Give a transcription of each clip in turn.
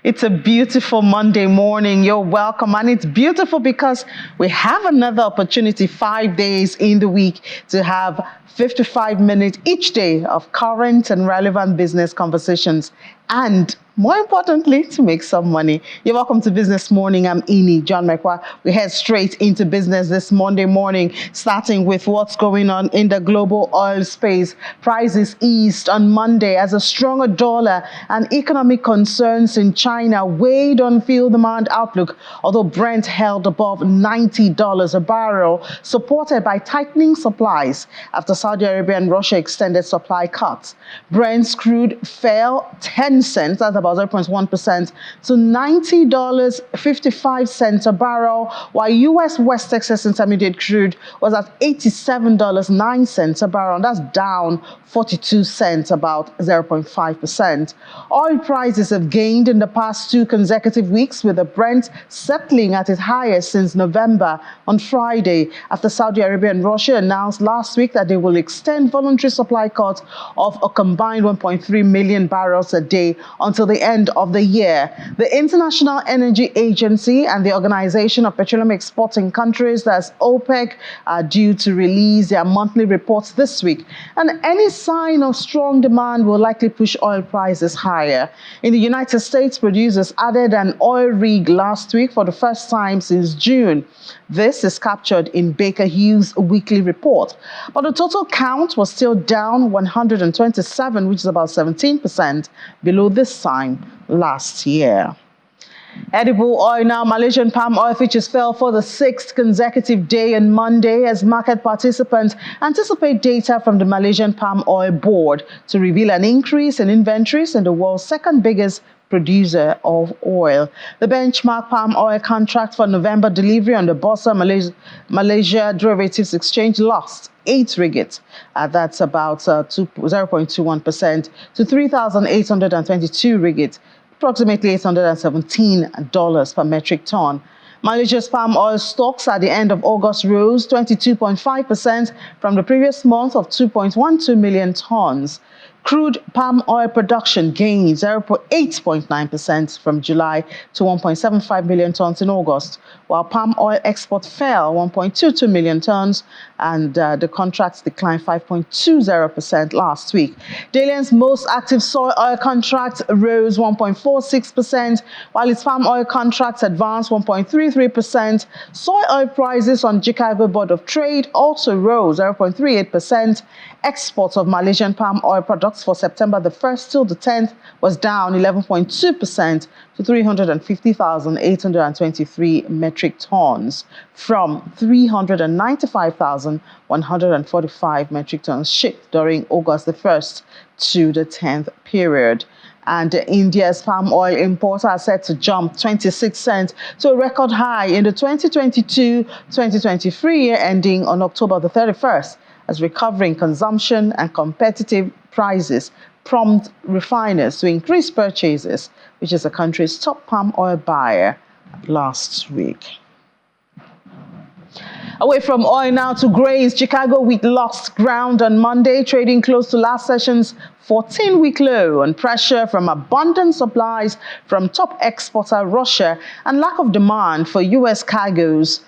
It's a beautiful Monday morning. You're welcome. And it's beautiful because we have another opportunity 5 days in the week to have 55 minutes each day of current and relevant business conversations. And more importantly, to make some money. You're welcome to Business Morning. I'm Ini John Mekwa. We head straight into business this Monday morning, starting with what's going on in the global oil space. Prices eased on Monday as a stronger dollar and economic concerns in China weighed on fuel demand outlook, although Brent held above $90 a barrel, supported by tightening supplies after Saudi Arabia and Russia extended supply cuts. Brent's crude fell 10 cents, that's about 0.1%, to $90.55 a barrel, while U.S. West Texas Intermediate crude was at $87.09 a barrel. That's down 42 cents, about 0.5%. Oil prices have gained in the past 2 consecutive weeks, with the Brent settling at its highest since November on Friday, after Saudi Arabia and Russia announced last week that they will extend voluntary supply cuts of a combined 1.3 million barrels a day until the end of the year. The International Energy Agency and the Organization of Petroleum Exporting Countries, that's OPEC, are due to release their monthly reports this week. And any sign of strong demand will likely push oil prices higher. In the United States, producers added an oil rig last week for the first time since June. This is captured in Baker Hughes' weekly report. But the total count was still down 127, which is about 17% below this time last year. Edible oil now. Malaysian palm oil futures fell for the 6th consecutive day on Monday as market participants anticipate data from the Malaysian Palm Oil Board to reveal an increase in inventories in the world's second biggest producer of oil. The benchmark palm oil contract for November delivery on the Bursa Malaysia Derivatives Exchange lost 8 ringgit. That's about 0.21% to 3,822 ringgit. Approximately $817 per metric ton. Malaysia's palm oil stocks at the end of August rose 22.5% from the previous month of 2.12 million tons. Crude palm oil production gained 8.9% from July to 1.75 million tons in August, while palm oil export fell 1.22 million tons and the contracts declined 5.20% last week. Dalian's most active soy oil contract rose 1.46%, while its palm oil contracts advanced 1.33%. Soy oil prices on Chicago Board of Trade also rose 0.38%. Exports of Malaysian palm oil products for September the 1st till the 10th was down 11.2% to 350,823 metric tons from 395,145 metric tons shipped during August the 1st to the 10th period. And India's palm oil imports are set to jump 26 cents to a record high in the 2022-2023 year ending on October the 31st. As recovering consumption and competitive prices prompt refiners to increase purchases, which is the country's top palm oil buyer last week. Away from oil now to grains. Chicago wheat lost ground on Monday, trading close to last session's 14-week low on pressure from abundant supplies from top exporter Russia and lack of demand for U.S. cargoes.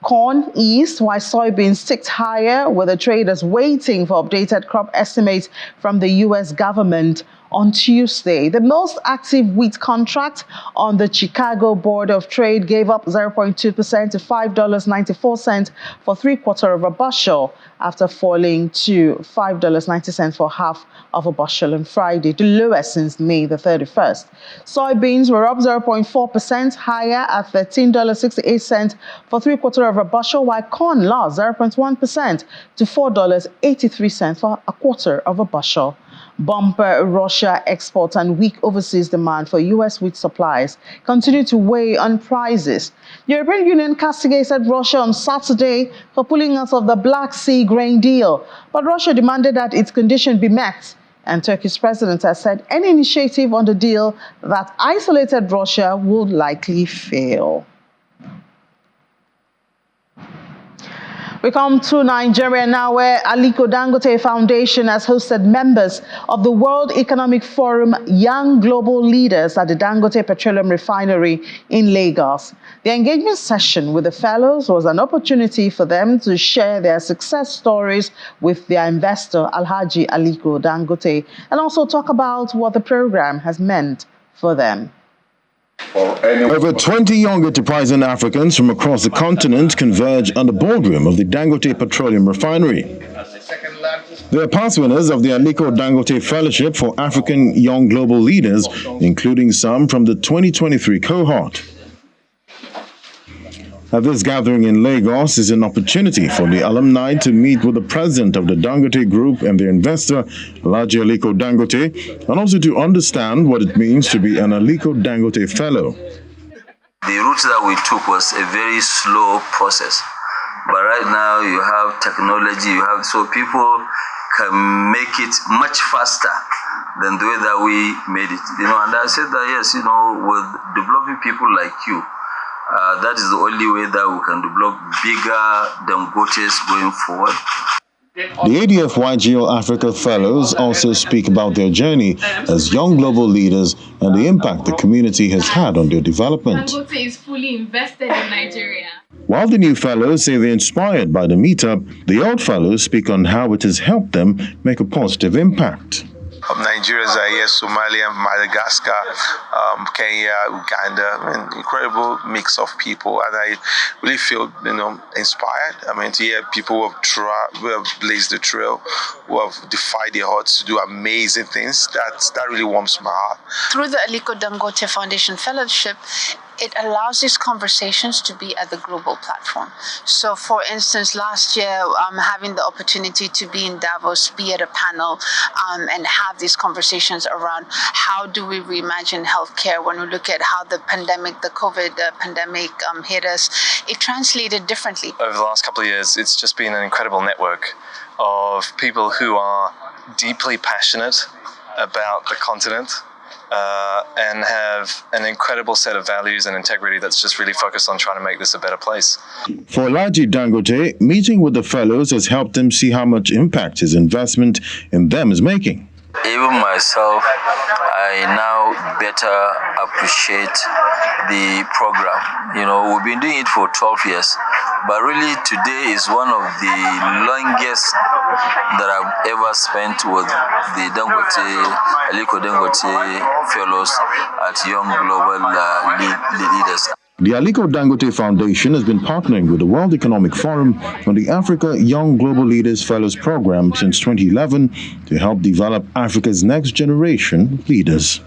Corn eased while soybeans ticked higher, with the traders waiting for updated crop estimates from the U.S. government on Tuesday. The most active wheat contract on the Chicago Board of Trade gave up 0.2% to $5.94 for 3/4 of a bushel, after falling to $5.90 for half of a bushel on Friday, the lowest since May the 31st. Soybeans were up 0.4% higher at $13.68 for 3/4 of a bushel, while corn lost 0.1% to $4.83 for 1/4 of a bushel. Bumper Russia exports and weak overseas demand for U.S. wheat supplies continue to weigh on prices. The European Union castigated Russia on Saturday for pulling out of the Black Sea grain deal, but Russia demanded that its condition be met. And Turkey's president has said any initiative on the deal that isolated Russia would likely fail. We come to Nigeria now, where Aliko Dangote Foundation has hosted members of the World Economic Forum Young Global Leaders at the Dangote Petroleum Refinery in Lagos. The engagement session with the fellows was an opportunity for them to share their success stories with their investor, Alhaji Aliko Dangote, and also talk about what the program has meant for them. Over 20 young enterprising Africans from across the continent converge on the boardroom of the Dangote Petroleum Refinery. They are past winners of the Aliko Dangote Fellowship for African Young Global Leaders, including some from the 2023 cohort. At this gathering in Lagos is an opportunity for the alumni to meet with the president of the Dangote Group and their investor, Alhaji Aliko Dangote, and also to understand what it means to be an Aliko Dangote Fellow. The route that we took was a very slow process, but right now you have technology, so people can make it much faster than the way that we made it. And I said that yes, with developing people like you, that is the only way that we can develop bigger Dangotes going forward. The ADF YGL Africa Fellows also speak about their journey as young global leaders and the impact the community has had on their development. Dangote is fully invested in Nigeria. While the new fellows say they're inspired by the meetup, the old fellows speak on how it has helped them make a positive impact. Nigerians are here, Somalia, Madagascar, Kenya, Uganda, incredible mix of people, and I really feel, inspired. To hear people who have blazed the trail, who have defied their odds to do amazing things. That really warms my heart. Through the Aliko Dangote Foundation Fellowship, it allows these conversations to be at the global platform. So, for instance, last year, having the opportunity to be in Davos, be at a panel, and have these conversations around how do we reimagine healthcare when we look at how the COVID pandemic hit us, it translated differently. Over the last couple of years, it's just been an incredible network of people who are deeply passionate about the continent, and have an incredible set of values and integrity that's just really focused on trying to make this a better place. For Alhaji Dangote, meeting with the fellows has helped him see how much impact his investment in them is making. Even myself, I now better appreciate the program. We've been doing it for 12 years, but really today is one of the longest that I've ever spent with the Aliko Dangote Fellows at Young Global Leaders. The Aliko Dangote Foundation has been partnering with the World Economic Forum on the Africa Young Global Leaders Fellows Program since 2011 to help develop Africa's next generation of leaders.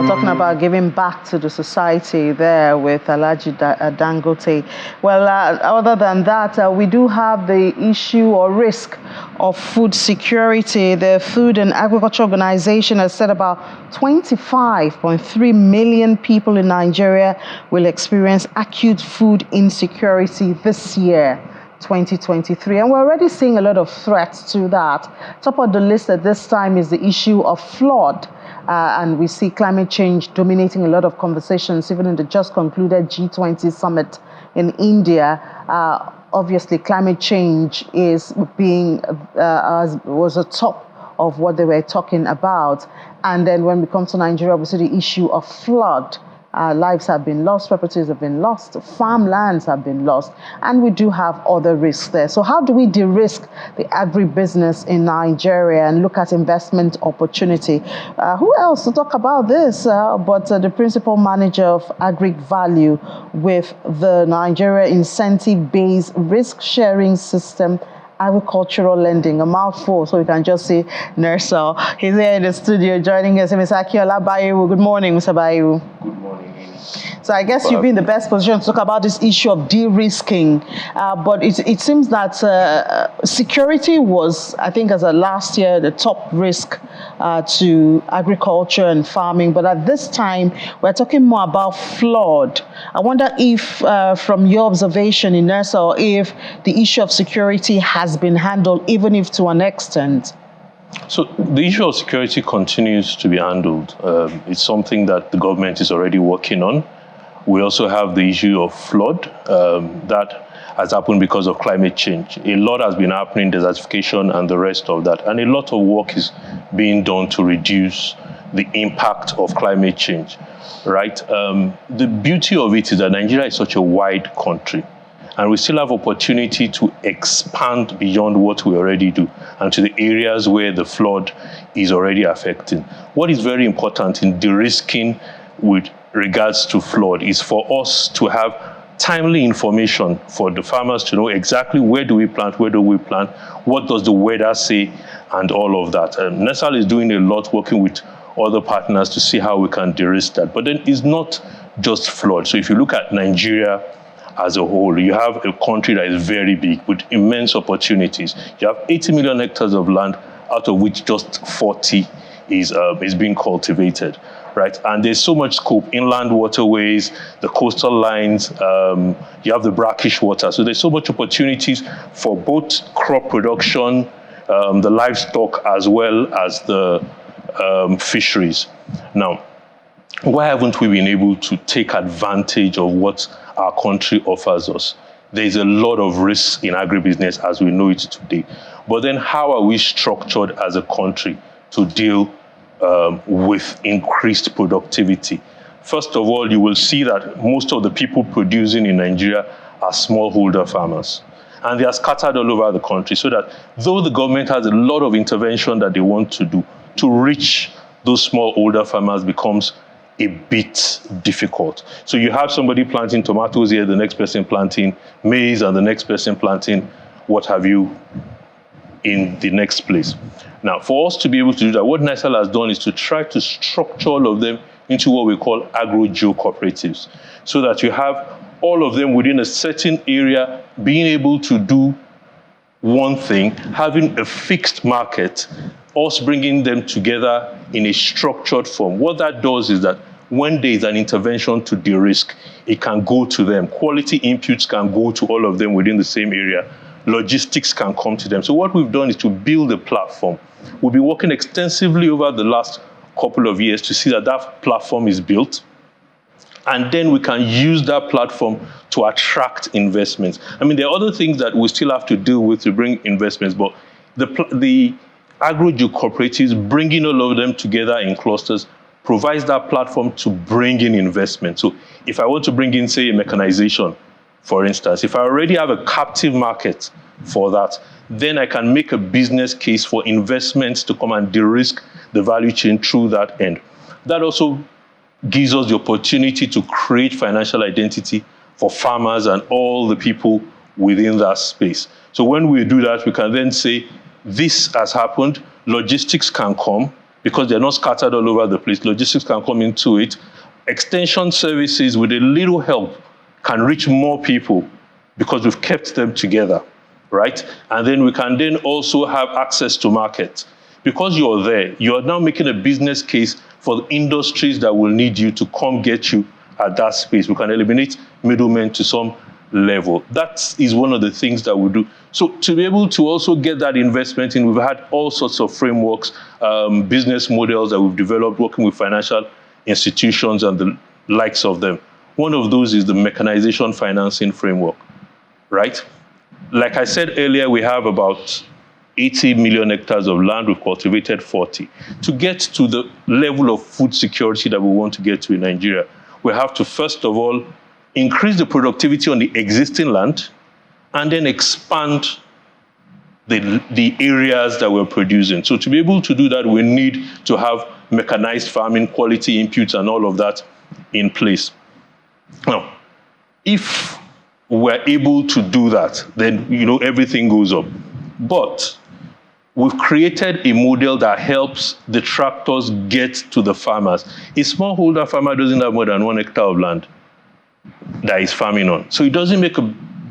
Talking about giving back to the society there with Alhaji Dangote. Well, other than that, we do have the issue or risk of food security. The Food and Agriculture Organization has said about 25.3 million people in Nigeria will experience acute food insecurity this year, 2023. And we're already seeing a lot of threats to that. Top of the list at this time is the issue of flood. And we see climate change dominating a lot of conversations, even in the just concluded G20 summit in India. Obviously, climate change is was a top of what they were talking about. And then when we come to Nigeria, obviously the issue of flood. Lives have been lost, properties have been lost, farmlands have been lost, and we do have other risks there. So how do we de-risk the agribusiness in Nigeria and look at investment opportunity? Who else to talk about this but the principal manager of AgriValue with the Nigeria Incentive-Based Risk-Sharing System, Agricultural Lending, a mouthful, so we can just say Nersal. He's here in the studio joining us. Mr. Akiola Bayewu. Good morning, Mr. Bayewu. Good morning. So I guess you've been in the best position to talk about this issue of de-risking, but it seems that security was, I think, as a last year, the top risk to agriculture and farming. But at this time, we're talking more about flood. I wonder if, from your observation in Nersal, if the issue of security has been handled, even if to an extent. So the issue of security continues to be handled. It's something that the government is already working on. We also have the issue of flood that has happened because of climate change. A lot has been happening, desertification and the rest of that. And a lot of work is being done to reduce the impact of climate change, right? The beauty of it is that Nigeria is such a wide country, and we still have opportunity to expand beyond what we already do and to the areas where the flood is already affecting. What is very important in de-risking with regards to flood is for us to have timely information for the farmers to know exactly where do we plant, what does the weather say, and all of that. NESAL is doing a lot working with other partners to see how we can de-risk that. But then it's not just flood. So if you look at Nigeria as a whole, you have a country that is very big with immense opportunities. You have 80 million hectares of land, out of which just 40 is being cultivated, right? And there's so much scope, inland waterways, the coastal lines, you have the brackish water. So there's so much opportunities for both crop production, the livestock, as well as the fisheries. Now, why haven't we been able to take advantage of what our country offers us? There's a lot of risks in agribusiness as we know it today. But then how are we structured as a country to deal with increased productivity? First of all, you will see that most of the people producing in Nigeria are smallholder farmers. And they are scattered all over the country, so that though the government has a lot of intervention that they want to do, to reach those smallholder farmers becomes a bit difficult. So you have somebody planting tomatoes here, the next person planting maize, and the next person planting what have you in the next place. Now, for us to be able to do that, what NESAL has done is to try to structure all of them into what we call agro-geo cooperatives, so that you have all of them within a certain area being able to do one thing, having a fixed market, us bringing them together in a structured form. What that does is that when there is an intervention to de-risk, it can go to them. Quality inputs can go to all of them within the same area. Logistics can come to them. So what we've done is to build a platform. We'll be working extensively over the last couple of years to see that that platform is built. And then we can use that platform to attract investments. I mean, there are other things that we still have to deal with to bring investments, but the agro-geo cooperatives, bringing all of them together in clusters, provides that platform to bring in investment. So if I want to bring in, say, a mechanization, for instance, if I already have a captive market for that, then I can make a business case for investments to come and de-risk the value chain through that end. That also gives us the opportunity to create financial identity for farmers and all the people within that space. So when we do that, we can then say, this has happened, logistics can come, because they're not scattered all over the place, logistics can come into it. Extension services, with a little help, can reach more people because we've kept them together, right? And then we can then also have access to market. Because you're there, you're now making a business case for the industries that will need you to come get you at that space. We can eliminate middlemen to some level. That is one of the things that we do. So to be able to also get that investment in, we've had all sorts of frameworks, business models that we've developed working with financial institutions and the likes of them. One of those is the mechanization financing framework, right? Like I said earlier, we have about 80 million hectares of land, we've cultivated 40. To get to the level of food security that we want to get to in Nigeria, we have to, first of all, increase the productivity on the existing land, and then expand the areas that we're producing. So to be able to do that, we need to have mechanized farming, quality inputs, and all of that in place. Now, if we're able to do that, then everything goes up. But we've created a model that helps the tractors get to the farmers. A smallholder farmer doesn't have more than 1 hectare of land that he's farming on. So it doesn't make a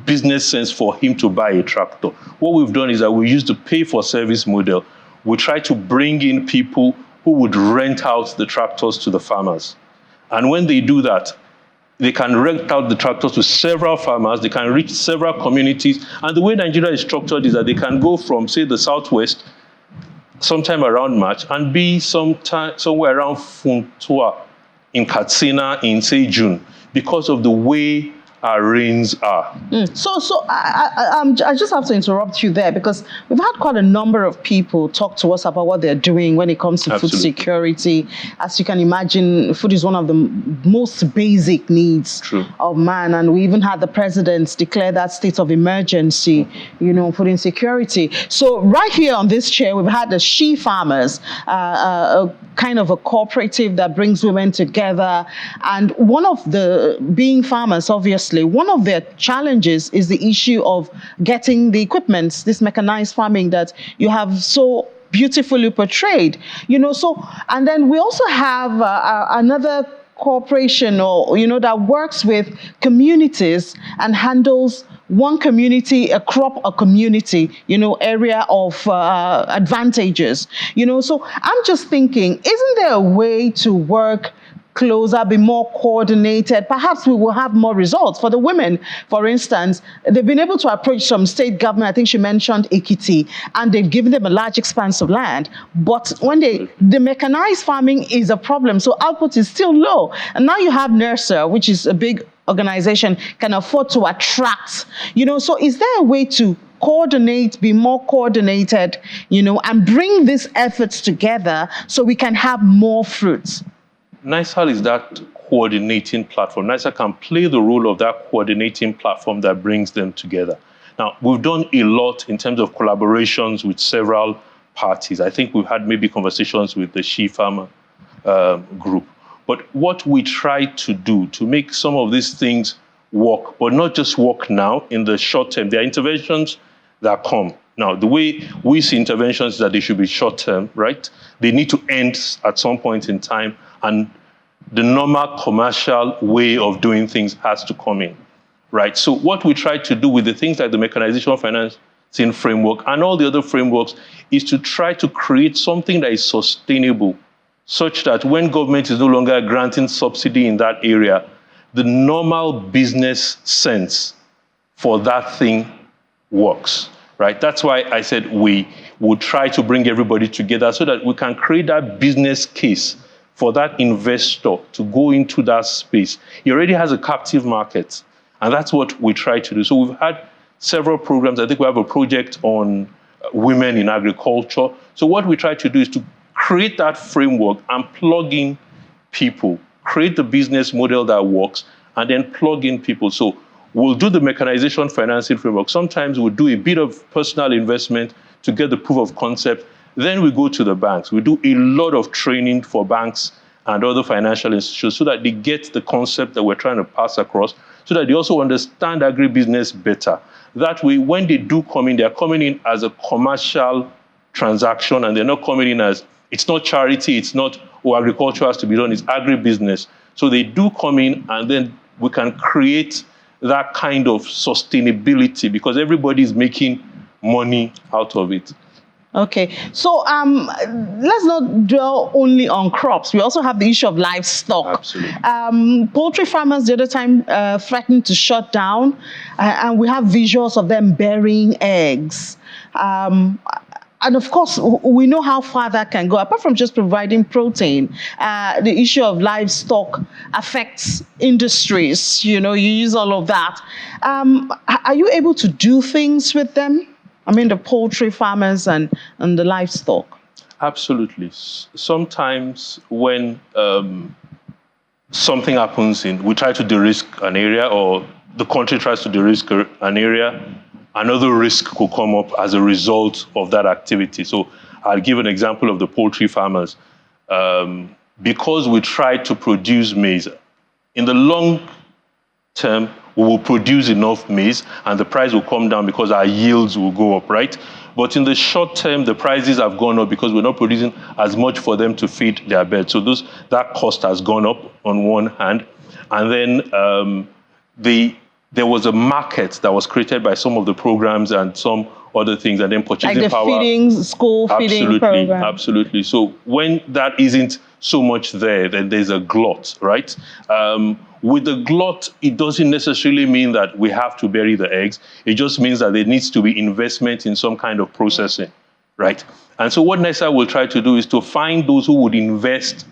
business sense for him to buy a tractor. What we've done is that we use the pay-for-service model. We try to bring in people who would rent out the tractors to the farmers. And when they do that, they can rent out the tractors to several farmers, they can reach several communities. And the way Nigeria is structured is that they can go from, say, the southwest, sometime around March, and be somewhere around Funtua in Katsina in, say, June, because of the way our rains are. So I just have to interrupt you there, because we've had quite a number of people talk to us about what they're doing when it comes to food security. As you can imagine, food is one of the most basic needs of man, and we even had the president declare that state of emergency, food insecurity. So right here on this chair, we've had the she farmers, a kind of a cooperative that brings women together, and one of the being farmers, obviously, one of their challenges is the issue of getting the equipment, this mechanized farming that you have so beautifully portrayed, so, and then we also have another corporation that works with communities and handles one community, a crop, a community, area of advantages, so I'm just thinking, isn't there a way to work closer, be more coordinated? Perhaps we will have more results. For the women, for instance, they've been able to approach some state government. I think she mentioned Ekiti, and they've given them a large expanse of land. But when the mechanized farming is a problem, so output is still low. And now you have NERSA, which is a big organization, can afford to attract, so is there a way to coordinate, be more coordinated, and bring these efforts together so we can have more fruits? NISAL is that coordinating platform. NISAL can play the role of that coordinating platform that brings them together. Now, we've done a lot in terms of collaborations with several parties. I think we've had maybe conversations with the She Farmer group. But what we try to do to make some of these things work, but not just work now in the short term, there are interventions that come. Now, the way we see interventions is that they should be short term, right? They need to end at some point in time, and the normal commercial way of doing things has to come in, right? So what we try to do with the things like the mechanization financing framework and all the other frameworks is to try to create something that is sustainable, such that when government is no longer granting subsidy in that area, the normal business sense for that thing works, right? That's why I said we would try to bring everybody together so that we can create that business case for that investor to go into that space. He already has a captive market, and that's what we try to do. So we've had several programs. I think we have a project on women in agriculture. So what we try to do is to create that framework and plug in people, create the business model that works, and then plug in people. So we'll do the mechanization financing framework. Sometimes we'll do a bit of personal investment to get the proof of concept. Then we go to the banks. We do a lot of training for banks and other financial institutions so that they get the concept that we're trying to pass across, so that they also understand agribusiness better. That way, when they do come in, they're coming in as a commercial transaction, and they're not coming in as, it's not charity, it's not, agriculture has to be done, it's agribusiness. So they do come in, and then we can create that kind of sustainability because everybody is making money out of it. Okay, so let's not dwell only on crops. We also have the issue of livestock. Absolutely. Poultry farmers the other time threatened to shut down, and we have visuals of them burying eggs. And of course, we know how far that can go. Apart from just providing protein, the issue of livestock affects industries. You use all of that. Are you able to do things with them? I mean, the poultry farmers and the livestock. Absolutely. Sometimes when something happens we try to de-risk an area, or the country tries to de-risk an area, another risk could come up as a result of that activity. So I'll give an example of the poultry farmers. Because we try to produce maize, in the long term, we will produce enough maize and the price will come down because our yields will go up, right? But in the short term, the prices have gone up because we're not producing as much for them to feed their birds. So that cost has gone up on one hand. And then there was a market that was created by some of the programs and some other things, and then purchasing like the power. School feeding program. Absolutely. So when that isn't so much there, then there's a glut, right? With the glut, it doesn't necessarily mean that we have to bury the eggs. It just means that there needs to be investment in some kind of processing, right? And so what NISA will try to do is to find those who would invest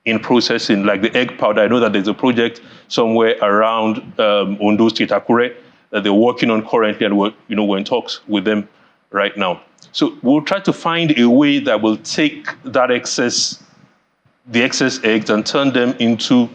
in processing, like the egg powder. I know that there's a project somewhere around Ondo State, Akure, that they're working on currently, and we're in talks with them right now. So we'll try to find a way that will take that the excess eggs, and turn them into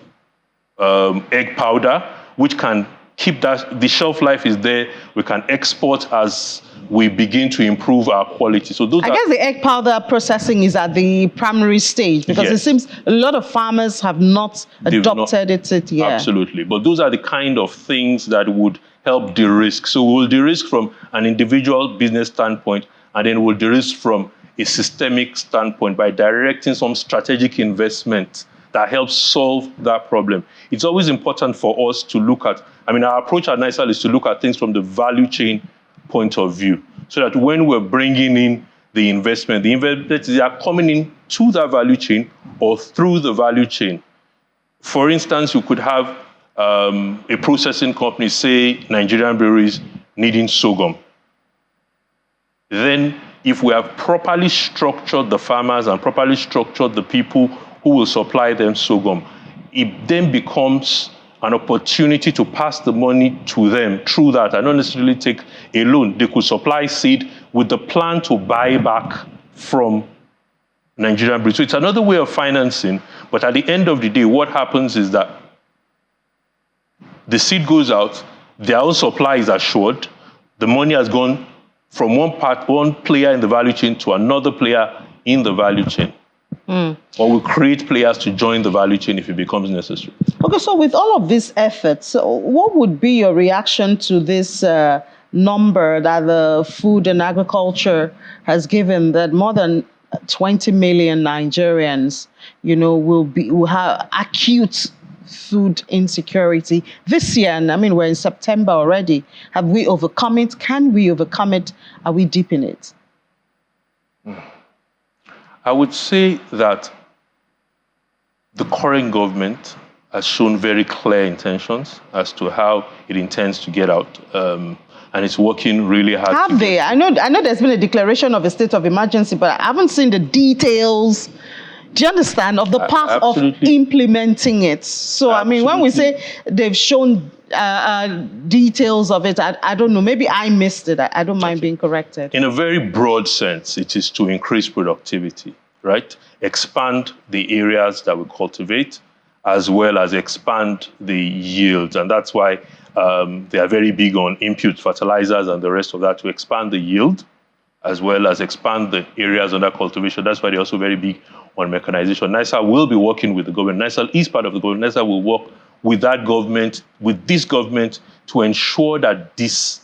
egg powder, which can keep the shelf life is there. We can export as we begin to improve our quality. So I guess the egg powder processing is at the primary stage, because yes. It seems a lot of farmers have not adopted it yet. Absolutely. But those are the kind of things that would help de-risk. So we'll de-risk from an individual business standpoint, and then we'll de-risk from a systemic standpoint by directing some strategic investment that helps solve that problem. It's always important for us to look at, our approach at NISAL is to look at things from the value chain point of view, so that when we're bringing in the investment are coming in to that value chain or through the value chain. For instance, you could have a processing company, say Nigerian breweries, needing sorghum. Then if we have properly structured the farmers and properly structured the people who will supply them sorghum, it then becomes an opportunity to pass the money to them through that, and not necessarily take a loan. They could supply seed with the plan to buy back from Nigerian breweries. So it's another way of financing, but at the end of the day, what happens is that the seed goes out, their own supply is assured, the money has gone from one player in the value chain to another player in the value chain. Or we create players to join the value chain if it becomes necessary. Okay, so with all of these efforts, what would be your reaction to this number that the Food and Agriculture has given, that more than 20 million Nigerians, will have acute food insecurity this year? And we're in September already. Have we overcome it? Can we overcome it? Are we deep in it? I would say that the current government has shown very clear intentions as to how it intends to get out, and it's working really hard. Have they? I know there's been a declaration of a state of emergency, but I haven't seen the details. Do you understand, of the path of implementing it? So, when we say they've shown details of it, I don't know. Maybe I missed it. I don't mind being corrected. In a very broad sense, it is to increase productivity, right? Expand the areas that we cultivate, as well as expand the yields. And that's why they are very big on input fertilizers and the rest of that, to expand the yield, as well as expand the areas under cultivation. That's why they're also very big on mechanization. NISAL will be working with the government. NISAL is part of the government. NISAL will work with that government, with this government, to ensure that this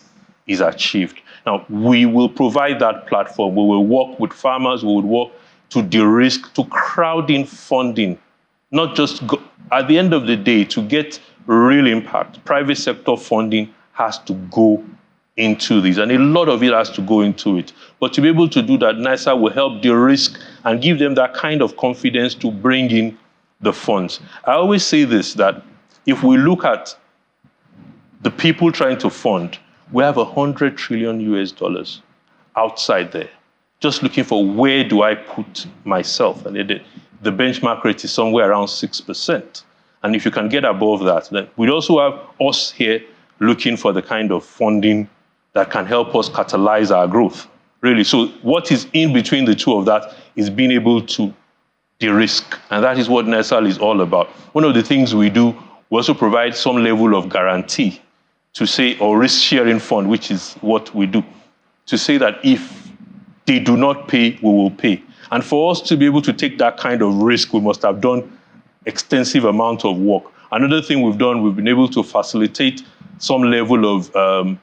is achieved. Now, we will provide that platform. We will work with farmers. We will work to de-risk, to crowd in funding, not just at the end of the day, to get real impact. Private sector funding has to go into this, and a lot of it has to go into it. But to be able to do that, NISAL will help de-risk and give them that kind of confidence to bring in the funds. I always say this, that if we look at the people trying to fund, we have $100 trillion US outside there, just looking for where do I put myself. And the benchmark rate is somewhere around 6%. And if you can get above that, then we also have us here looking for the kind of funding that can help us catalyze our growth, really. So what is in between the two of that is being able to de-risk. And that is what NISAL is all about. One of the things we do, we also provide some level of guarantee to say, or risk-sharing fund, which is what we do, to say that if they do not pay, we will pay. And for us to be able to take that kind of risk, we must have done extensive amount of work. Another thing we've done, we've been able to facilitate some level of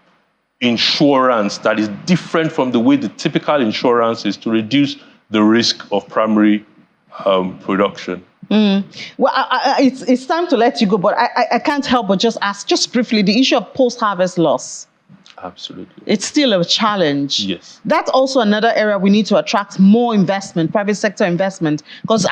insurance that is different from the way the typical insurance is, to reduce the risk of primary production. Well, it's time to let you go, but I can't help but just ask, just briefly, the issue of post-harvest loss. Absolutely. It's still a challenge. Yes. That's also another area we need to attract more investment, private sector investment, because,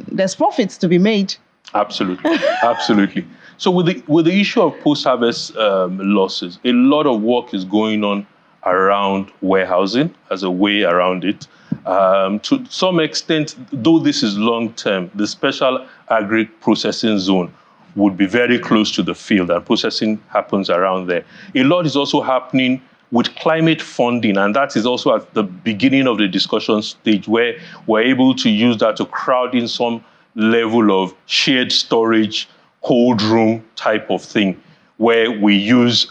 there's profits to be made. Absolutely. Absolutely. So with the issue of post-harvest losses, a lot of work is going on around warehousing as a way around it, To some extent, though this is long-term, the special agri-processing zone would be very close to the field, and processing happens around there. A lot is also happening with climate funding, and that is also at the beginning of the discussion stage, where we're able to use that to crowd in some level of shared storage, cold room type of thing, where we use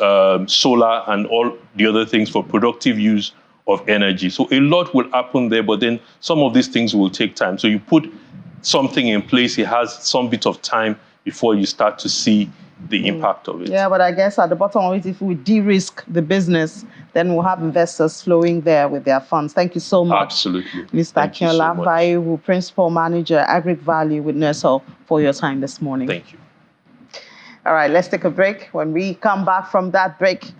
solar and all the other things for productive use of energy. So a lot will happen there, but then some of these things will take time. So you put something in place, it has some bit of time before you start to see the impact of it. Yeah, but I guess at the bottom of it, if we de-risk the business, then we'll have investors flowing there with their funds. Thank you so much. Absolutely. Mr. Akinola Vaiwu, Principal Manager, Agri Value with NERSOL, for your time this morning. Thank you. All right, let's take a break. When we come back from that break,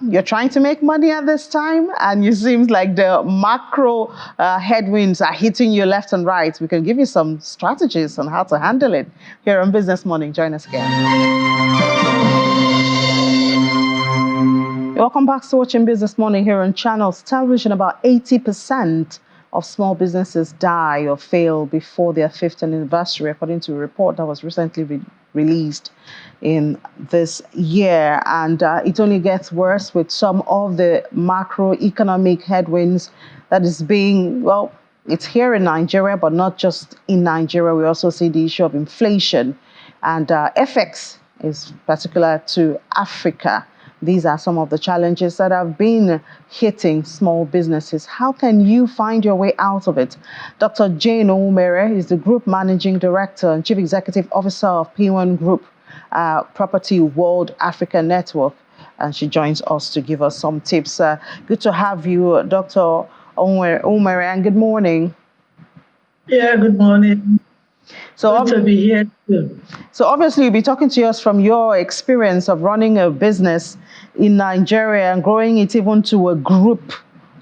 you're trying to make money at this time, and it seems like the macro headwinds are hitting you left and right. We can give you some strategies on how to handle it here on Business Morning. Join us again. Welcome back to watching Business Morning here on Channels Television. About 80% of small businesses die or fail before their 5th anniversary, according to a report that was recently released in this year. And it only gets worse with some of the macroeconomic headwinds that is being, well, it's here in Nigeria, but not just in Nigeria. We also see the issue of inflation, and FX is particular to Africa. These are some of the challenges that have been hitting small businesses. How can you find your way out of it? Dr. Jane Oumere is the Group Managing Director and Chief Executive Officer of P1 Group Property World Africa Network, and she joins us to give us some tips. Good to have you, Dr. Oumere, and good morning. Yeah, good morning. So good to be here too. So obviously you'll be talking to us from your experience of running a business in Nigeria and growing it even to a group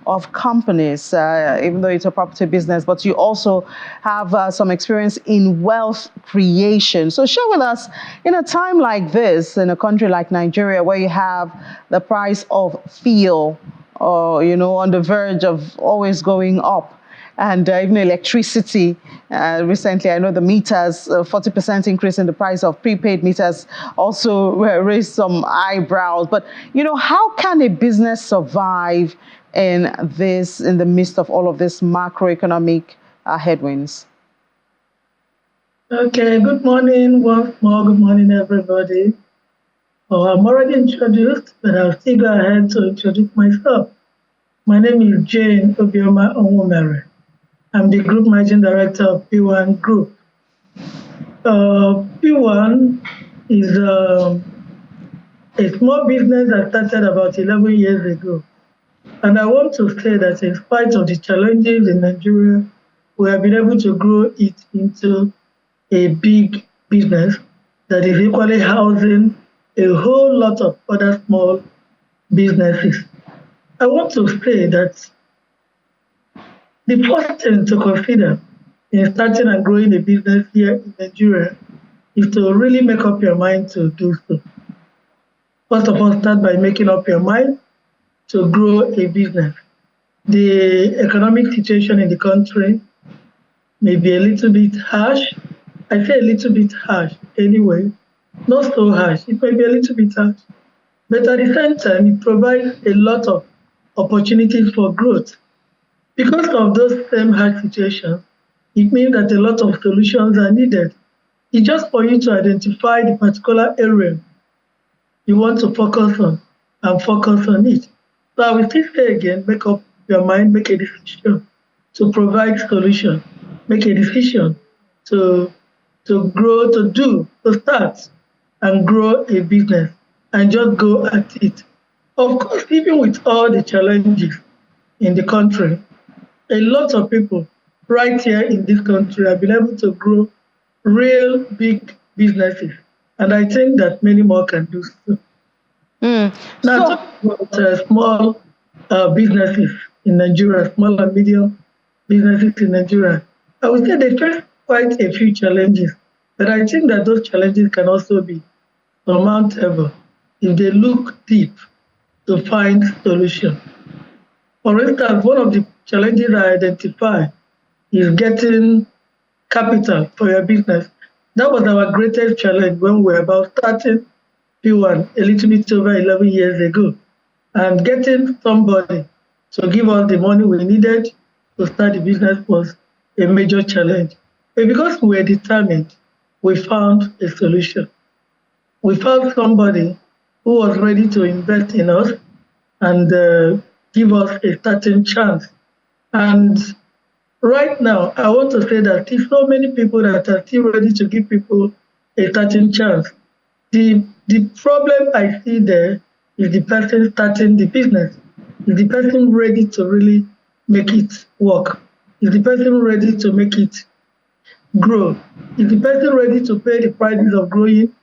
of companies, even though it's a property business, but you also have some experience in wealth creation. So share with us, in a time like this, in a country like Nigeria, where you have the price of fuel, on the verge of always going up, and even electricity. Recently, I know the meters, 40% increase in the price of prepaid meters also raised some eyebrows. But, how can a business survive in the midst of all of this macroeconomic headwinds? Okay, good morning once more. Good morning, everybody. I'm already introduced, but I'll still go ahead to introduce myself. My name is Jane Obioma Onwumere. I'm the Group Managing Director of P1 Group. P1 is a small business that started about 11 years ago. And I want to say that in spite of the challenges in Nigeria, we have been able to grow it into a big business that is equally housing a whole lot of other small businesses. I want to say that the first thing to consider in starting and growing a business here in Nigeria is to really make up your mind to do so. First of all, start by making up your mind to grow a business. The economic situation in the country may be a little bit harsh. I say a little bit harsh anyway, not so harsh. It may be a little bit harsh. But at the same time, it provides a lot of opportunities for growth. Because of those same hard situations, it means that a lot of solutions are needed. It's just for you to identify the particular area you want to focus on and focus on it. So I will still say again, make up your mind, make a decision to provide solution, make a decision to grow, to start and grow a business, and just go at it. Of course, even with all the challenges in the country, a lot of people right here in this country have been able to grow real big businesses. And I think that many more can do so. Now, talking about small businesses in Nigeria, small and medium businesses in Nigeria, I would say they face quite a few challenges, but I think that those challenges can also be surmountable if they look deep to find solutions. For instance, one of the challenges I identify is getting capital for your business. That was our greatest challenge when we were about starting P1 a little bit over 11 years ago. And getting somebody to give us the money we needed to start the business was a major challenge. But because we were determined, we found a solution. We found somebody who was ready to invest in us and give us a certain chance. And right now, I want to say that there's so many people that are still ready to give people a certain chance. The problem I see there is the person starting the business. Is the person ready to really make it work? Is the person ready to make it grow? Is the person ready to pay the prices of growing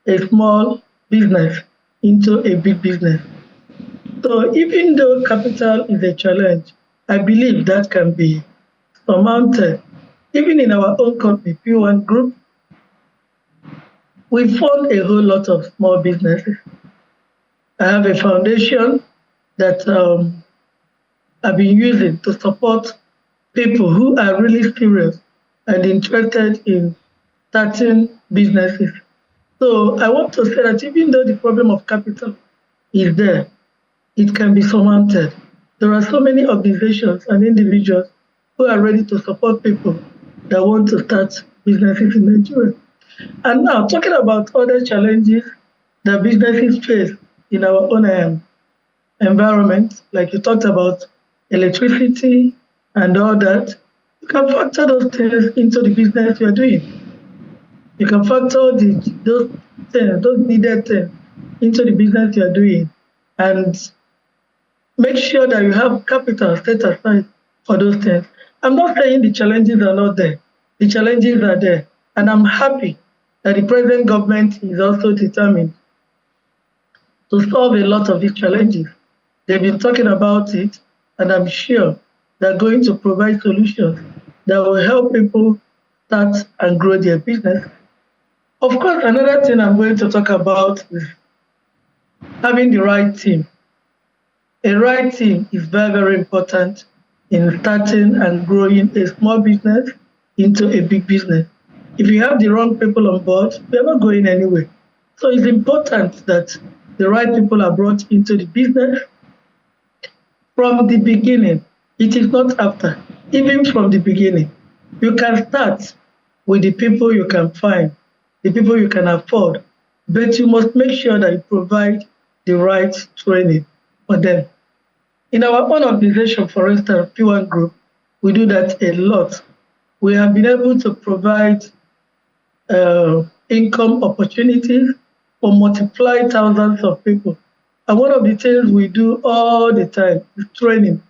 a small business into a big business? So even though capital is a challenge, I believe that can be surmounted. Even in our own company, P1 Group, we fund a whole lot of small businesses. I have a foundation that I've been using to support people who are really serious and interested in starting businesses. So I want to say that even though the problem of capital is there, it can be surmounted. There are so many organizations and individuals who are ready to support people that want to start businesses in Nigeria. And now, talking about other challenges that businesses face in our own environment, like you talked about electricity and all that, you can factor those things into the business you're doing. You can factor those things, those needed things into the business you're doing and make sure that you have capital set aside for those things. I'm not saying the challenges are not there. The challenges are there. And I'm happy that the present government is also determined to solve a lot of these challenges. They've been talking about it, and I'm sure they're going to provide solutions that will help people start and grow their business. Of course, another thing I'm going to talk about is having the right team. A right team is very, very important in starting and growing a small business into a big business. If you have the wrong people on board, you're not going anywhere. So it's important that the right people are brought into the business from the beginning. It is not after. Even from the beginning, you can start with the people you can find, the people you can afford, but you must make sure that you provide the right training for them. In our own organization, for instance, P1 Group, we do that a lot. We have been able to provide income opportunities for multiplied thousands of people. And one of the things we do all the time is training.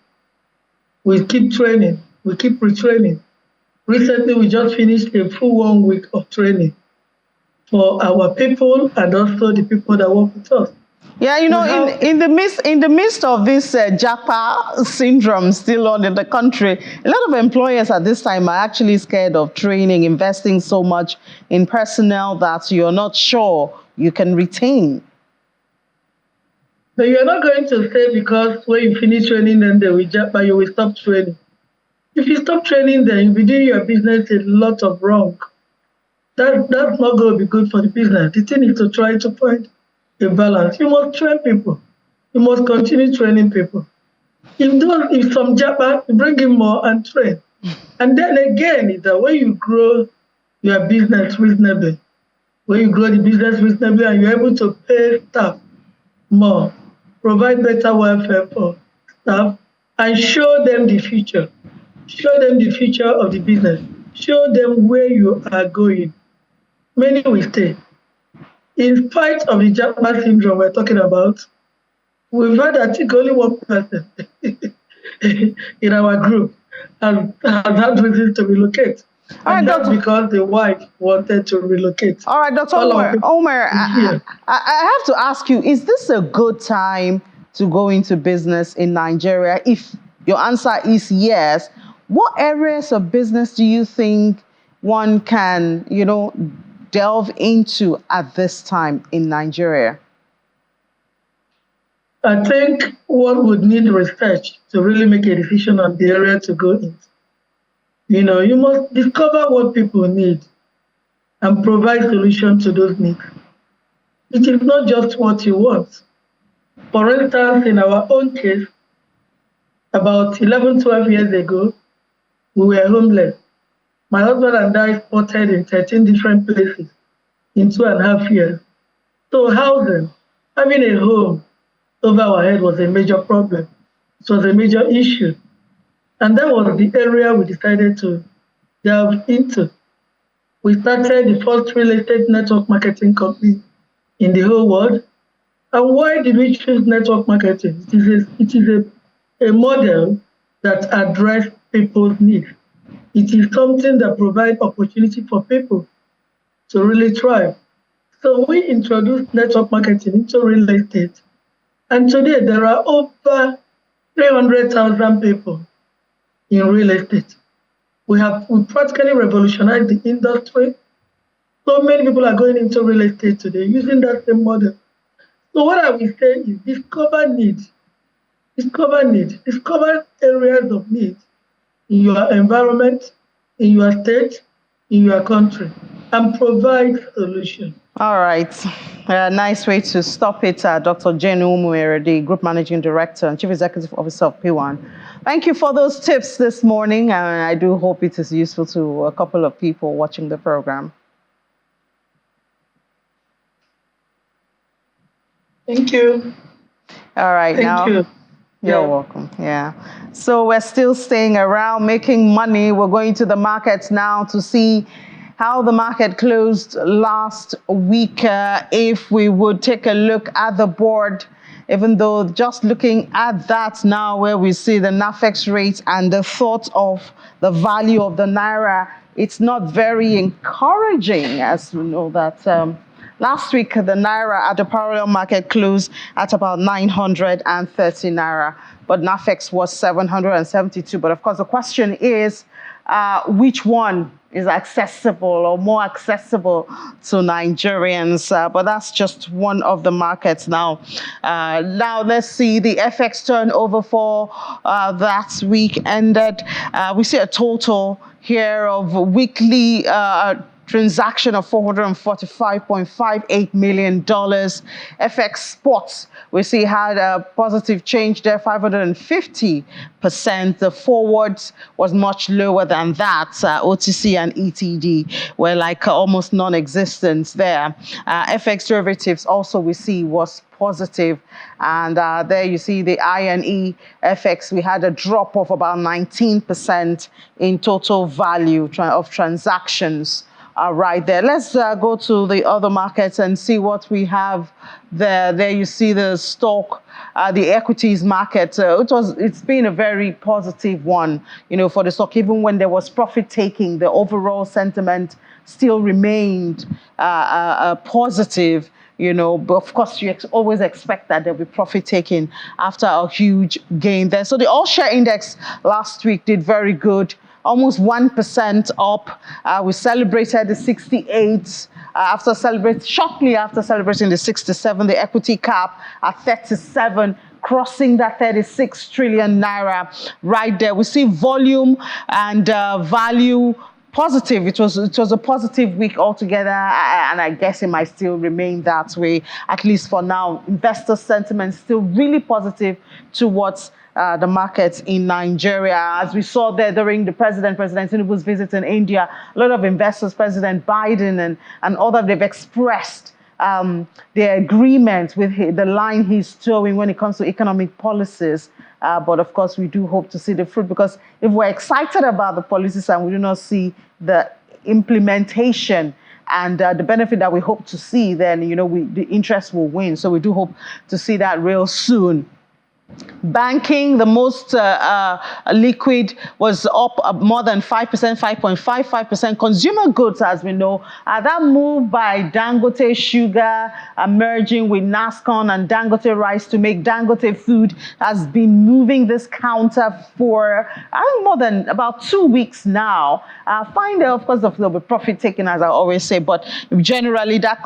We keep training, we keep retraining. Recently, we just finished a full 1 week of training for our people and also the people that work with us. Yeah, in the midst of this Japa syndrome still on in the country, a lot of employers at this time are actually scared of training, investing so much in personnel that you're not sure you can retain. But you're not going to say because when you finish training, then they will Japa, you will stop training. If you stop training, then you'll be doing your business a lot of wrong. That's not going to be good for the business. The thing is to try to find a balance. You must train people. You must continue training people. If some Japa, you bring in more and train. And then again, is that when you grow your business reasonably, when you grow the business reasonably and you're able to pay staff more, provide better welfare for staff, and show them the future. Show them the future of the business. Show them where you are going. Many will stay. In spite of the Japa syndrome we're talking about, we've had, I think, only one person in our group has had reason to relocate. And that's because the wife wanted to relocate. All right, Dr. Omar, I have to ask you, is this a good time to go into business in Nigeria? If your answer is yes, what areas of business do you think one can, delve into at this time in Nigeria? I think one would need research to really make a decision on the area to go into. You must discover what people need and provide solutions to those needs. It is not just what you want. For instance, in our own case, about 11, 12 years ago, we were homeless. My husband and I spotted in 13 different places in 2.5 years. So housing, having a home over our head was a major problem. It was a major issue. And that was the area we decided to delve into. We started the first real estate network marketing company in the whole world. And why did we choose network marketing? It is a model that addresses people's needs. It is something that provides opportunity for people to really thrive. So we introduced network marketing into real estate. And today there are over 300,000 people in real estate. We practically revolutionized the industry. So many people are going into real estate today using that same model. So what I will say is discover areas of need in your environment, in your state, in your country, and provide solutions. All right. Nice way to stop it, Dr. Jane Umuere, the Group Managing Director and Chief Executive Officer of P1. Thank you for those tips this morning, and I do hope it is useful to a couple of people watching the program. Thank you. All right. Thank you. You're welcome. Yeah. So we're still staying around, making money. We're going to the markets now to see how the market closed last week. If we would take a look at the board, even though just looking at that now, where we see the NAFEX rate and the thought of the value of the Naira, it's not very encouraging, as we know that last week, the Naira at the parallel market closed at about 930 Naira, but NAFEX was 772. But of course, the question is, which one is accessible or more accessible to Nigerians? But that's just one of the markets now. Now let's see the FX turnover for that week ended. We see a total here of weekly transaction of $445.58 million. FX spots, we see had a positive change there, 550%. The forwards was much lower than that. OTC and ETD were like almost non-existent there. FX derivatives also we see was positive. And there you see the INE FX, we had a drop of about 19% in total value of transactions. Right there. Let's go to the other markets and see what we have there. There you see the stock, the equities market. It's been a very positive one, for the stock. Even when there was profit taking, the overall sentiment still remained positive. But of course, you always expect that there'll be profit taking after a huge gain there. So the all-share index last week did very good. Almost 1% up. We celebrated the 68 shortly after celebrating the 67, the equity cap at 37, crossing that 36 trillion Naira right there. We see volume and value positive. It was a positive week altogether, and I guess it might still remain that way, at least for now. Investor sentiment still really positive towards the markets in Nigeria. As we saw there during the President Tinubu's visit in India, a lot of investors, President Biden and others, they've expressed their agreement with the line he's towing when it comes to economic policies. But of course, we do hope to see the fruit, because if we're excited about the policies and we do not see the implementation and the benefit that we hope to see, then, the interest will win. So we do hope to see that real soon. Banking, the most liquid, was up more than 5%, 5.55%. Consumer goods, as we know, that move by Dangote Sugar merging with Nascon and Dangote Rice to make Dangote Food has been moving this counter for, I think, more than about 2 weeks now. Fine, of course, there'll be profit taken, as I always say, but generally that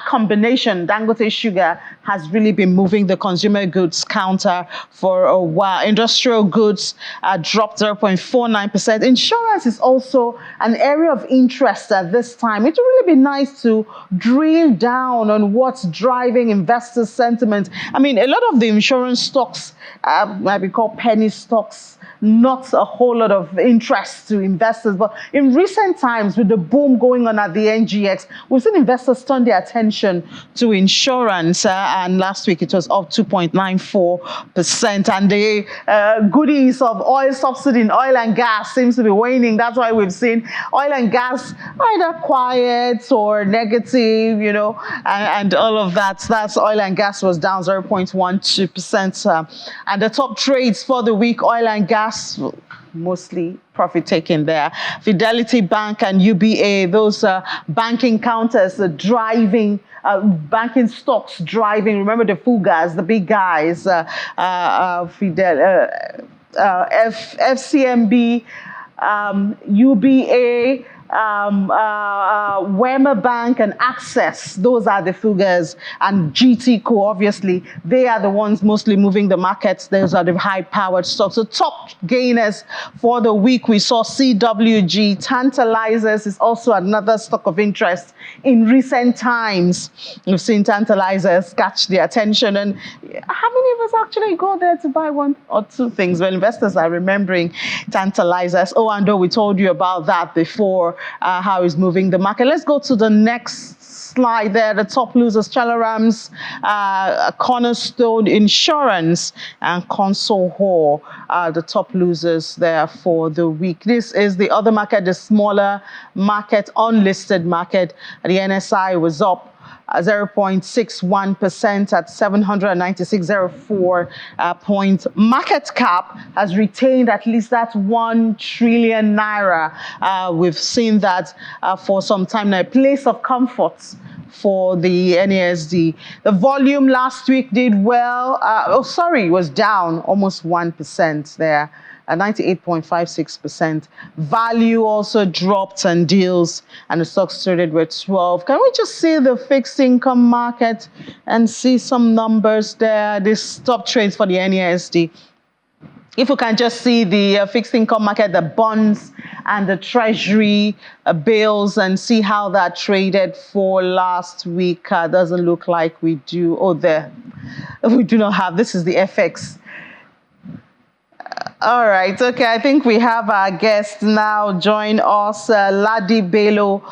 combination, Dangote Sugar, has really been moving the consumer goods counter for a while. Industrial goods dropped 0.49%. Insurance is also an area of interest at this time. It would really be nice to drill down on what's driving investor sentiment. I mean, a lot of the insurance stocks might be called penny stocks, not a whole lot of interest to investors. But in recent times, with the boom going on at the NGX, we've seen investors turn their attention to insurance. And last week, it was up 2.94%. And the goodies of oil subsidy in oil and gas seems to be waning. That's why we've seen oil and gas either quiet or negative, and all of that. That's oil and gas was down 0.12%. And the top trades for the week, oil and gas, mostly profit taking there. Fidelity Bank and UBA, those banking counters driving, banking stocks driving. Remember the Fugas, the big guys, FCMB, UBA, Wema Bank and Access. Those are the figures. And GTCO, obviously, they are the ones mostly moving the markets. Those are the high-powered stocks. So top gainers for the week, we saw CWG. Tantalizers is also another stock of interest. In recent times, we've seen Tantalizers catch the attention. And how many of us actually go there to buy one or two things? Well, investors are remembering Tantalizers. Oh, and we told you about that before. How is moving the market. Let's go to the next slide there. The top losers, Chalarams, Cornerstone Insurance, and Console Hall, the top losers there for the week. This is the other market, the smaller market, unlisted market. The NSI was up 0.61% at 796.04 point. Market cap has retained at least that 1 trillion naira. We've seen that for some time now. A place of comfort for the NASD. The volume last week did well. Was down almost 1% there. 98.56%. Value also dropped and deals, and the stocks traded with 12. Can we just see the fixed income market and see some numbers there? This top trades for the NASD. If we can just see the fixed income market, the bonds and the treasury bills, and see how that traded for last week. Doesn't look like we do. Oh, there. We do not have. This is the FX. All right. Okay. I think we have our guest now join us, Ladi Bello,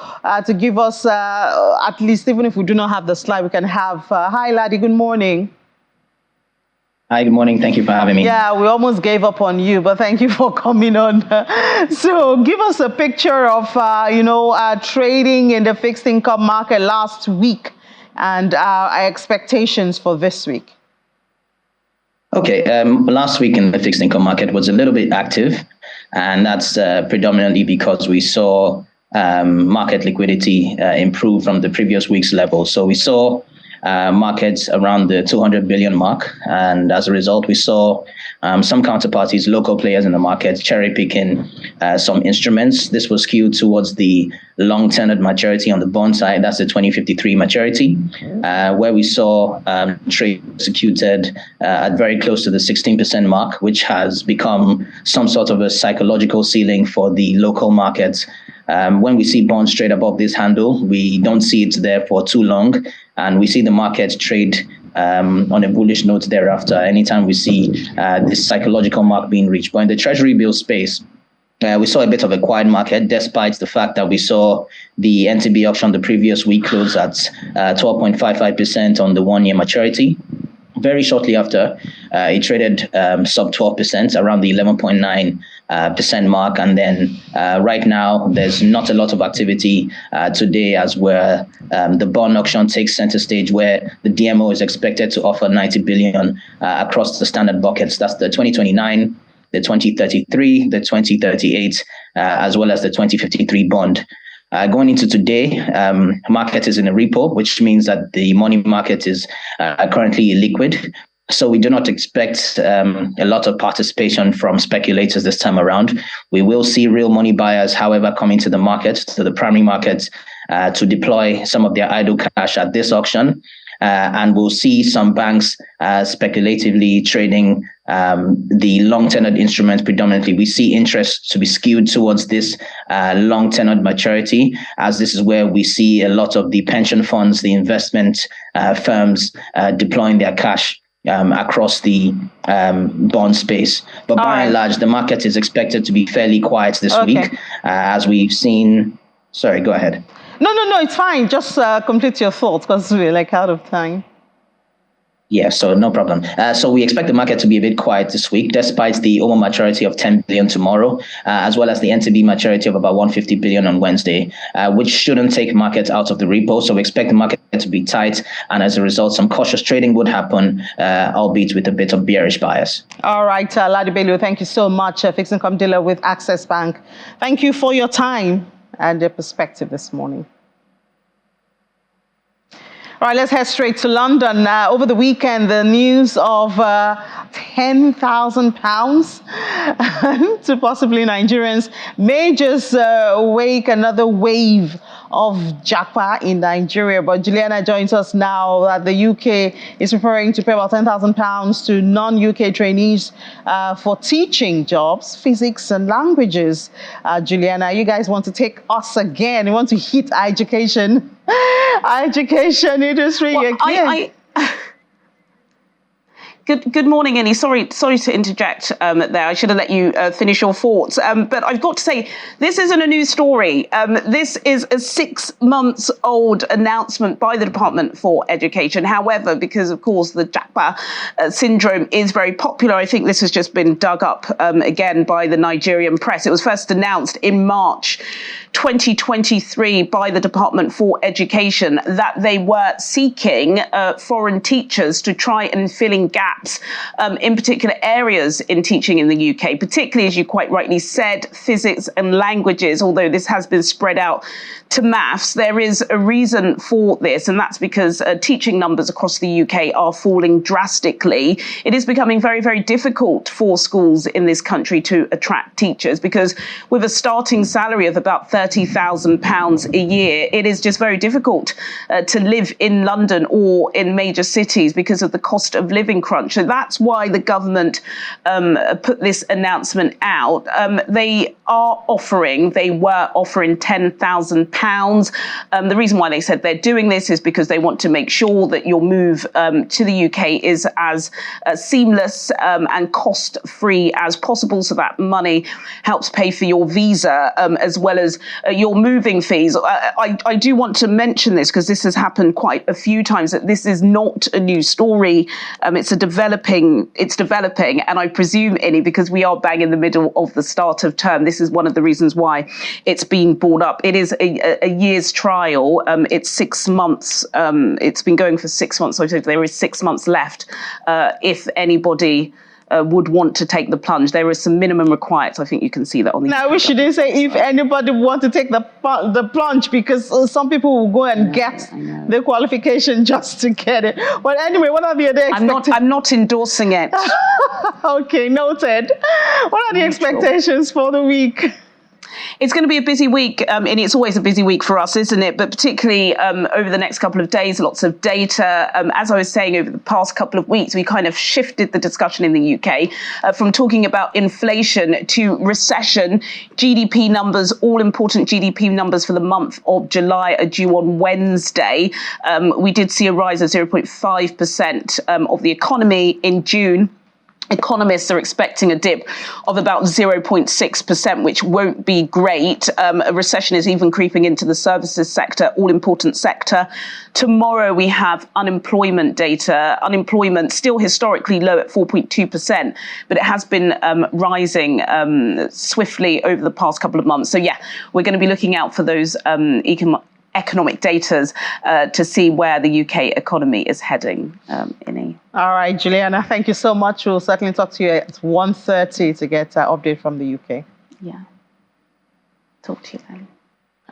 to give us, at least, even if we do not have the slide, we can have. Hi, Ladi. Good morning. Hi, good morning. Thank you for having me. Yeah, we almost gave up on you, but thank you for coming on. So give us a picture of, trading in the fixed income market last week and our expectations for this week. Okay, last week in the fixed income market was a little bit active, and that's predominantly because we saw market liquidity improve from the previous week's level. So we saw markets around the 200 billion mark, and as a result, we saw some counterparties, local players in the market, cherry picking some instruments. This was skewed towards the long-tenured maturity on the bond side. That's the 2053 maturity, where we saw trade executed at very close to the 16% mark, which has become some sort of a psychological ceiling for the local markets. When we see bonds trade above this handle, we don't see it there for too long, and we see the markets trade on a bullish note thereafter, anytime we see this psychological mark being reached. But in the treasury bill space, we saw a bit of a quiet market, despite the fact that we saw the NTB auction the previous week close at 12.55% on the 1-year maturity. Very shortly after, it traded sub 12%, around the 11.9 percent mark. And then right now, there's not a lot of activity today, as where the bond auction takes center stage, where the DMO is expected to offer 90 billion across the standard buckets. That's the 2029, the 2033, the 2038, as well as the 2053 bond. Going into today, market is in a repo, which means that the money market is currently illiquid. So we do not expect a lot of participation from speculators this time around. We will see real money buyers, however, coming to the market, to the primary market, to deploy some of their idle cash at this auction. And we'll see some banks speculatively trading the long-tenured instruments predominantly. We see interest to be skewed towards this long-tenured maturity, as this is where we see a lot of the pension funds, the investment firms deploying their cash across the bond space. But by and large, the market is expected to be fairly quiet this week, as we've seen. Sorry, go ahead. No, it's fine. Just complete your thoughts, because we're like out of time. Yeah, so no problem. So we expect the market to be a bit quiet this week, despite the OMO maturity of 10 billion tomorrow, as well as the NTB maturity of about 150 billion on Wednesday, which shouldn't take markets out of the repo. So we expect the market to be tight, and as a result, some cautious trading would happen, albeit with a bit of bearish bias. All right, Ladi Bello, thank you so much, fixed income dealer with Access Bank. Thank you for your time and your perspective this morning. All right, let's head straight to London. Over the weekend, the news of £10,000 to possibly Nigerians may just wake another wave of Japa in Nigeria. But Juliana joins us now that the UK is preparing to pay about £10,000 to non-UK trainees for teaching jobs, physics and languages. Juliana, you guys want to take us again. You want to hit education industry again. Good morning, Annie. Sorry to interject there. I should have let you finish your thoughts. But I've got to say, this isn't a new story. This is a 6-month-old announcement by the Department for Education. However, because, of course, the Japa syndrome is very popular, I think this has just been dug up again by the Nigerian press. It was first announced in March 2023 by the Department for Education that they were seeking foreign teachers to try and fill in gaps in particular areas in teaching in the UK, particularly, as you quite rightly said, physics and languages, although this has been spread out to maths. There is a reason for this, and that's because teaching numbers across the UK are falling drastically. It is becoming very, very difficult for schools in this country to attract teachers, because with a starting salary of about £30,000 a year, it is just very difficult to live in London or in major cities because of the cost of living crunch. So that's why the government put this announcement out. They were offering £10,000. The reason why they said they're doing this is because they want to make sure that your move to the UK is as seamless and cost-free as possible, so that money helps pay for your visa as well as your moving fees. I do want to mention this because this has happened quite a few times, that this is not a new story. It's developing, and I presume, Innie, because we are bang in the middle of the start of term, this is one of the reasons why it's been brought up. It is a year's trial. It's 6 months. It's been going for 6 months. So there is 6 months left if anybody would want to take the plunge. There are some minimum requirements. I think you can see that on the... Now, we shouldn't say if anybody want to take the plunge, because some people will go and get the qualification just to get it. But anyway, what are the other expectations? I'm not endorsing it. Okay, noted. What are the expectations for the week? It's going to be a busy week, and it's always a busy week for us, isn't it? But particularly over the next couple of days, lots of data. As I was saying, over the past couple of weeks, we kind of shifted the discussion in the UK from talking about inflation to recession. GDP numbers, all important GDP numbers for the month of July are due on Wednesday. We did see a rise of 0.5% of the economy in June. economists are expecting a dip of about 0.6%, which won't be great. A recession is even creeping into the services sector, all-important sector. Tomorrow we have unemployment data. Unemployment still historically low at 4.2%, but it has been rising swiftly over the past couple of months. So yeah, we're going to be looking out for those economic data to see where the UK economy is heading. All right, Juliana, thank you so much. We'll certainly talk to you at 1:30 to get an update from the UK. Yeah. Talk to you then.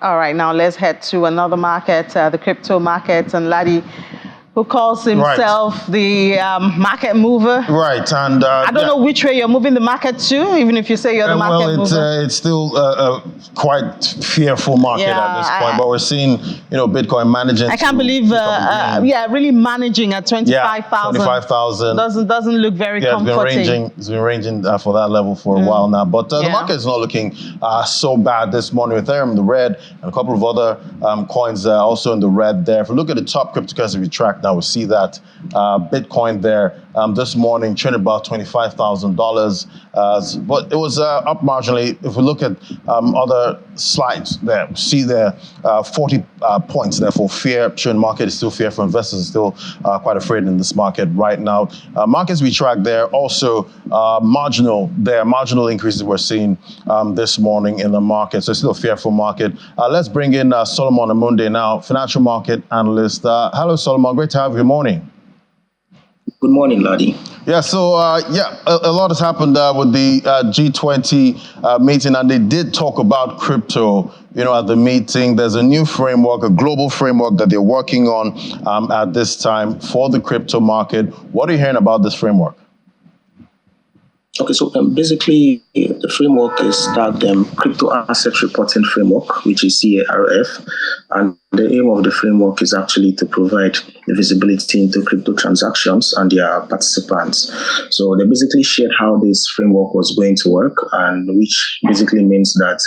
All right, now let's head to another market, the crypto market. And Ladi, who calls himself the market mover. Right, and I don't know which way you're moving the market to, even if you say you're the market mover. It's still a quite fearful market at this point, but we're seeing, Bitcoin managing. I can't believe, really managing at 25,000. 25,000 doesn't look very comforting. It's been ranging for that level for a while now, but the market is not looking so bad this morning. Ethereum in the red, and a couple of other coins also in the red there. If we look at the top cryptocurrency we track now, we see that Bitcoin there this morning traded about $25,000, but it was up marginally. If we look at other slides there, we see there 40 points there for fear. Showing market is still fearful. Investors are still quite afraid in this market right now. Markets we track there also marginal increases we're seeing this morning in the market. So it's still a fearful market. Let's bring in Solomon Amunde now, financial market analyst. Hello, Solomon. Great to have you. Good morning. Good morning, Ladi. Yeah, so a lot has happened with the G20 meeting, and they did talk about crypto, at the meeting. There's a new framework, a global framework that they're working on at this time for the crypto market. What are you hearing about this framework? Okay, so basically the framework is that Crypto Asset Reporting Framework, which is CARF, and the aim of the framework is actually to provide visibility into crypto transactions and their participants. So they basically shared how this framework was going to work, and which basically means that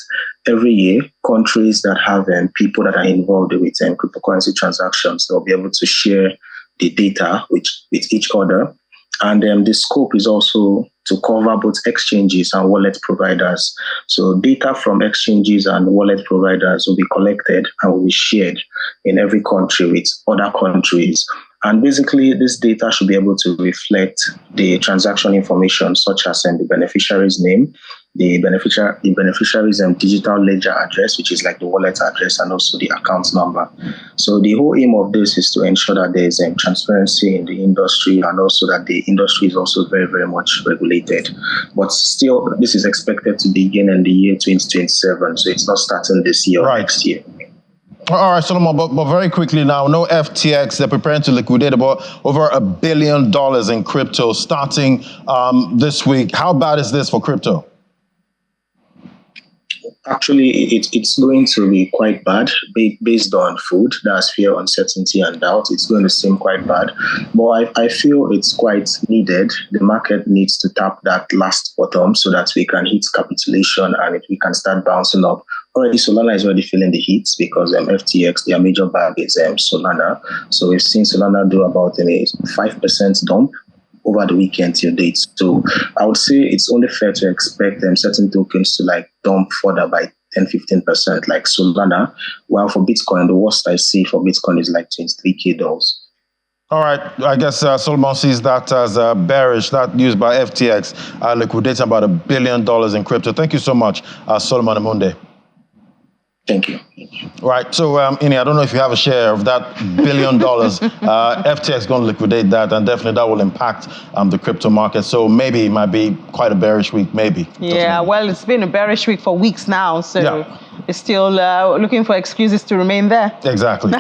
every year, countries that have people that are involved with cryptocurrency transactions, they'll be able to share the data with each other. And the scope is also to cover both exchanges and wallet providers. So data from exchanges and wallet providers will be collected and will be shared in every country with other countries. And basically, this data should be able to reflect the transaction information, such as the beneficiary's name, the beneficiary's digital ledger address, which is like the wallet address, and also the account number. So the whole aim of this is to ensure that there is transparency in the industry, and also that the industry is also very, very much regulated. But still, this is expected to begin in the year 2027, so it's not starting this year or next year. All right, Solomon, but very quickly now, no FTX, they're preparing to liquidate about over $1 billion in crypto starting this week. How bad is this for crypto? Actually, it's going to be quite bad based on food. There's fear, uncertainty, and doubt. It's going to seem quite bad. But I feel it's quite needed. The market needs to tap that last bottom so that we can hit capitulation and we can start bouncing up. Already, Solana is already feeling the heat because FTX, their major bag is Solana. So we've seen Solana do about a 5% dump over the weekend till date. So I would say it's only fair to expect certain tokens to dump further by 10-15% like Solana, while for Bitcoin, the worst I see for Bitcoin is $23K. All right, I guess Solomon sees that as bearish. That news by FTX liquidating about $1 billion in crypto. Thank you so much, Solomon Amunde. Thank you. Right, so Ini, I don't know if you have a share of that $1 billion. FTX is going to liquidate that, and definitely that will impact the crypto market. So maybe it might be quite a bearish week, maybe. Yeah, well, it's been a bearish week for weeks now, so it's still looking for excuses to remain there. Exactly.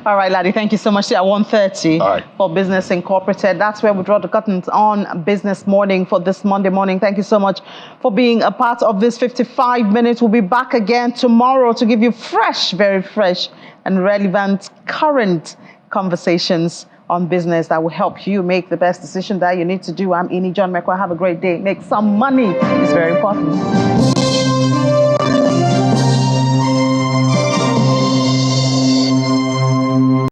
All right, Ladi, thank you so much. At 1:30 for Business Incorporated. That's where we draw the curtains on Business Morning for this Monday morning. Thank you so much for being a part of this 55 minutes. We'll be back again tomorrow to give you fresh, very fresh and relevant current conversations on business that will help you make the best decision that you need to do. I'm Ini John Mekwa. Have a great day. Make some money. It's very important.